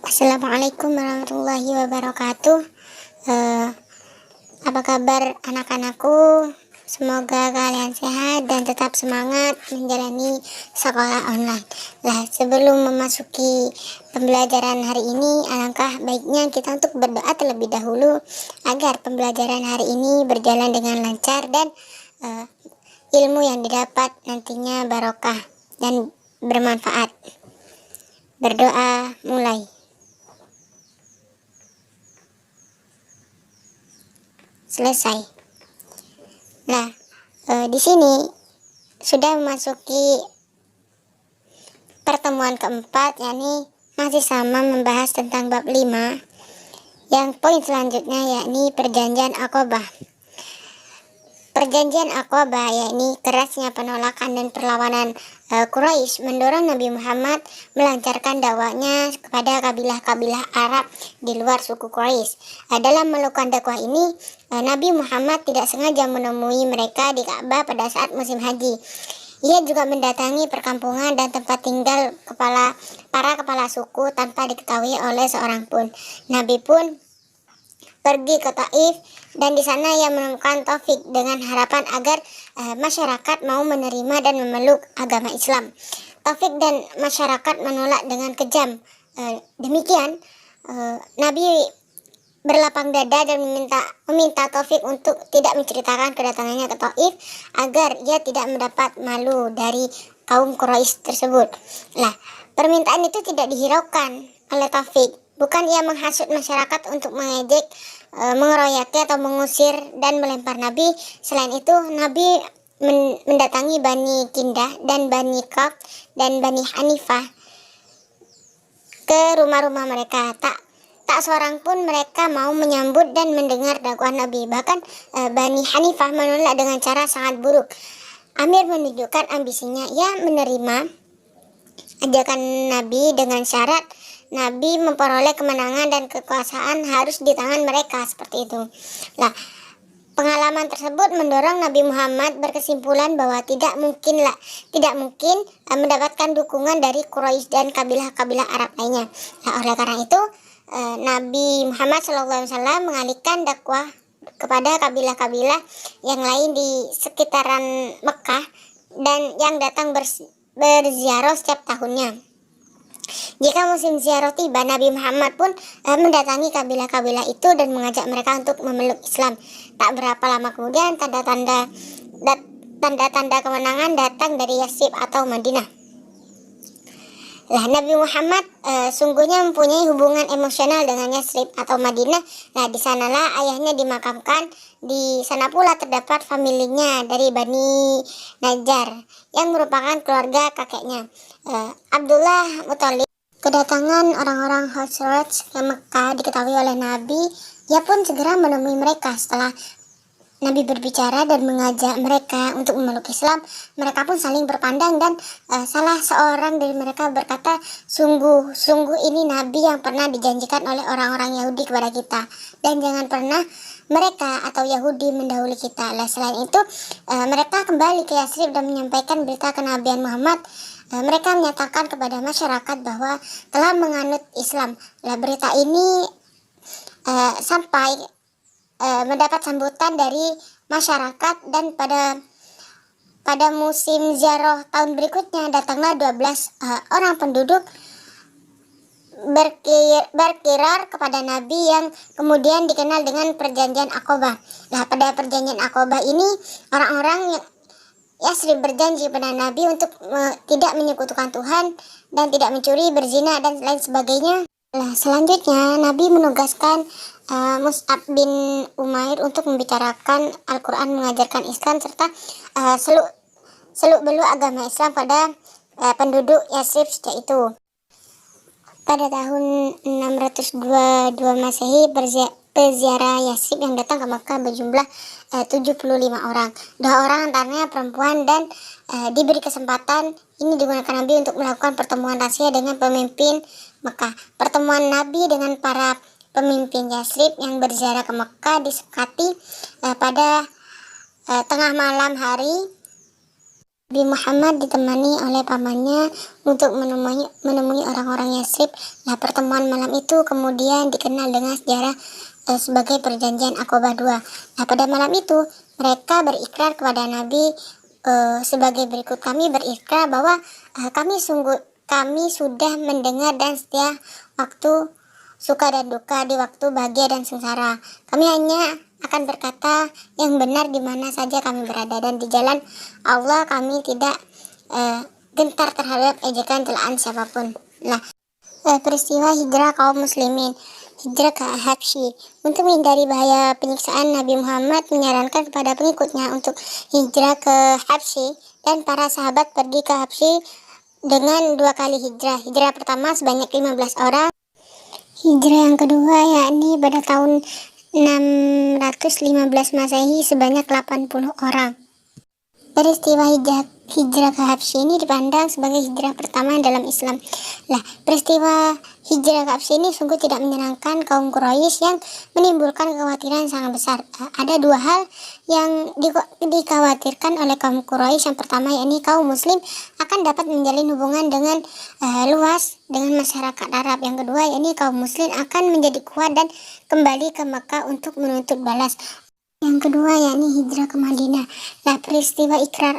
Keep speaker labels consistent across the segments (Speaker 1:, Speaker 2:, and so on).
Speaker 1: Assalamualaikum warahmatullahi wabarakatuh. Apa kabar anak-anakku? Semoga kalian sehat dan tetap semangat menjalani sekolah online. Sebelum memasuki pembelajaran hari ini, alangkah baiknya kita untuk berdoa terlebih dahulu agar pembelajaran hari ini berjalan dengan lancar dan ilmu yang didapat nantinya barokah dan bermanfaat. Berdoa mulai. Selesai. Di sini sudah memasuki pertemuan keempat, yakni masih sama membahas tentang bab 5. Yang poin selanjutnya yakni perjanjian Aqabah. Perjanjian Aqabah yakni kerasnya penolakan dan perlawanan Quraisy mendorong Nabi Muhammad melancarkan dakwahnya kepada kabilah-kabilah Arab di luar suku Quraisy. Dalam melakukan dakwah ini, Nabi Muhammad tidak sengaja menemui mereka di Ka'bah pada saat musim haji. Ia juga mendatangi perkampungan dan tempat tinggal para kepala suku tanpa diketahui oleh seorang pun. Nabi pun pergi ke Taif dan di sana ia menemukan Taufik dengan harapan agar masyarakat mau menerima dan memeluk agama Islam. Taufik dan masyarakat menolak dengan kejam. Demikian Nabi berlapang dada dan meminta Taufik untuk tidak menceritakan kedatangannya ke Taif agar ia tidak mendapat malu dari kaum Quraisy tersebut. Permintaan itu tidak dihiraukan oleh Taufik. Bukan ia menghasut masyarakat untuk mengejek, mengeroyoknya atau mengusir dan melempar Nabi. Selain itu, Nabi mendatangi Bani Kindah dan Bani Ka'b dan Bani Hanifah ke rumah-rumah mereka. Tak seorang pun mereka mau menyambut dan mendengar dakwah Nabi. Bahkan Bani Hanifah menolak dengan cara sangat buruk. Amir menunjukkan ambisinya. Ia menerima ajakan Nabi dengan syarat Nabi memperoleh kemenangan dan kekuasaan harus di tangan mereka, seperti itu. Pengalaman tersebut mendorong Nabi Muhammad berkesimpulan bahwa tidak mungkin mendapatkan dukungan dari Quraisy dan kabilah-kabilah Arab lainnya. Oleh karena itu, Nabi Muhammad SAW mengalihkan dakwah kepada kabilah-kabilah yang lain di sekitaran Mekah dan yang datang berziarah setiap tahunnya. Jika musim ziarah tiba, Nabi Muhammad pun mendatangi kabilah-kabilah itu dan mengajak mereka untuk memeluk Islam. Tak berapa lama kemudian tanda-tanda kemenangan datang dari Yatsrib atau Madinah. Nabi Muhammad sungguhnya mempunyai hubungan emosional dengan Yatsrib atau Madinah. Di sanalah ayahnya dimakamkan. Di sana pula terdapat familinya dari Bani Najjar yang merupakan keluarga kakeknya, Abdullah Muthalib. Kedatangan orang-orang Khazraj ke Mekah diketahui oleh Nabi. Ia pun segera menemui mereka. Setelah Nabi berbicara dan mengajak mereka untuk memeluk Islam, mereka pun saling berpandang dan salah seorang dari mereka berkata, sungguh ini Nabi yang pernah dijanjikan oleh orang-orang Yahudi kepada kita, dan jangan pernah mereka atau Yahudi mendahului kita. Selain itu, mereka kembali ke Yatsrib dan menyampaikan berita kenabian Muhammad. Mereka menyatakan kepada masyarakat bahwa telah menganut Islam. Berita ini sampai mendapat sambutan dari masyarakat, dan pada musim ziarah tahun berikutnya datanglah 12 orang penduduk berkirar kepada Nabi yang kemudian dikenal dengan perjanjian Aqabah. Pada perjanjian Aqabah ini orang-orang Yatsrib berjanji pada Nabi untuk tidak menyekutukan Tuhan dan tidak mencuri, berzina dan lain sebagainya. Selanjutnya Nabi menugaskan Mus'ab bin Umair untuk membicarakan Al-Quran, mengajarkan Islam serta seluk-beluk agama Islam pada penduduk Yatsrib sejak itu. Pada tahun 622 Masehi, peziarah Yatsrib yang datang ke Makkah berjumlah 75 orang. 2 orang antaranya perempuan dan diberi kesempatan ini digunakan Nabi untuk melakukan pertemuan rahasia dengan pemimpin Makkah. Pertemuan Nabi dengan para pemimpin Yatsrib yang berziarah ke Makkah disepakati pada tengah malam hari Nabi Muhammad ditemani oleh pamannya untuk menemui orang-orang Yathrib. Nah, pertemuan malam itu kemudian dikenal dengan sejarah sebagai perjanjian Aqabah II. Nah, pada malam itu mereka berikrar kepada Nabi sebagai berikut. Kami berikrar bahwa kami sudah mendengar dan setia waktu suka dan duka, di waktu bahagia dan sengsara. Kami hanya akan berkata yang benar di mana saja kami berada, dan di jalan Allah kami tidak gentar terhadap ejekan celaan siapapun. Nah, peristiwa hijrah kaum muslimin. Hijrah ke Habsyi. Untuk menghindari bahaya penyiksaan, Nabi Muhammad menyarankan kepada pengikutnya untuk hijrah ke Habsyi, dan para sahabat pergi ke Habsyi dengan 2 kali hijrah. Hijrah pertama sebanyak 15 orang. Hijrah yang kedua yakni pada tahun 615 Masehi sebanyak 80 orang. Peristiwa hijrah ke Habsyi ini dipandang sebagai hijrah pertama dalam Islam. Nah, peristiwa hijrah ke Habsyi ini sungguh tidak menyenangkan kaum Quraisy yang menimbulkan kekhawatiran sangat besar. Ada 2 hal yang dikhawatirkan oleh kaum Quraisy. Yang pertama yakni kaum muslim akan dapat menjalin hubungan dengan luas dengan masyarakat Arab. Yang kedua yakni kaum muslim akan menjadi kuat dan kembali ke Mekah untuk menuntut balas. Yang kedua yakni hijrah ke Madinah. Nah, peristiwa ikrar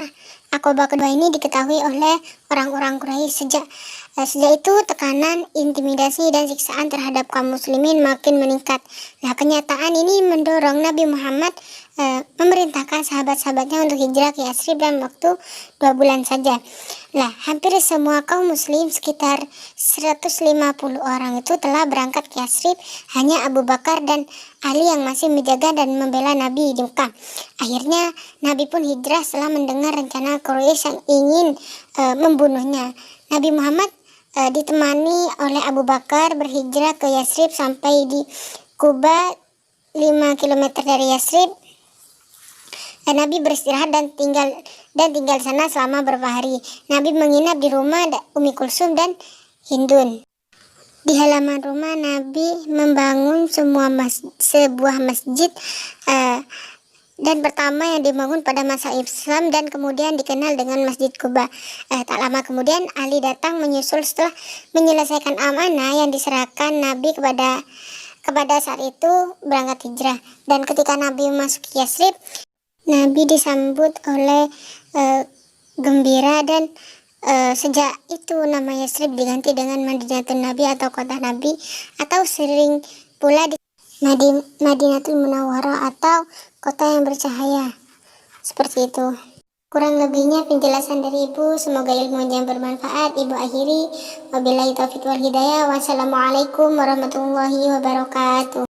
Speaker 1: Aqabah kedua ini diketahui oleh orang-orang Quraisy. Sejak itu tekanan, intimidasi, dan siksaan terhadap kaum muslimin makin meningkat. Nah, kenyataan ini mendorong Nabi Muhammad memerintahkan sahabat-sahabatnya untuk hijrah ke Yathrib dalam waktu 2 bulan saja. Nah, hampir semua kaum muslim sekitar 150 orang itu telah berangkat ke Yathrib. Hanya Abu Bakar dan Ali yang masih menjaga dan membela Nabi di Mekah. Akhirnya Nabi pun hijrah setelah mendengar rencana Quraisy yang ingin membunuhnya. Nabi Muhammad ditemani oleh Abu Bakar berhijrah ke Yathrib sampai di Quba, 5 km dari Yathrib. Nabi beristirahat dan tinggal di sana selama beberapa hari. Nabi menginap di rumah Ummi Kulsum dan Hindun. Di halaman rumah Nabi membangun sebuah masjid dan pertama yang dibangun pada masa Islam dan kemudian dikenal dengan Masjid Quba. Tak lama kemudian Ali datang menyusul setelah menyelesaikan amanah yang diserahkan Nabi kepada saat itu berangkat hijrah. Dan ketika Nabi masuk Yathrib, Nabi disambut oleh gembira, dan sejak itu nama Yathrib diganti dengan Madinatul Nabi atau kota Nabi, atau sering pula di Madinatul Munawwarah atau kota yang bercahaya. Seperti itu. Kurang lebihnya penjelasan dari Ibu, semoga ilmu yang bermanfaat. Ibu akhiri, wabillahi taufiq wal hidayah. Wassalamualaikum warahmatullahi wabarakatuh.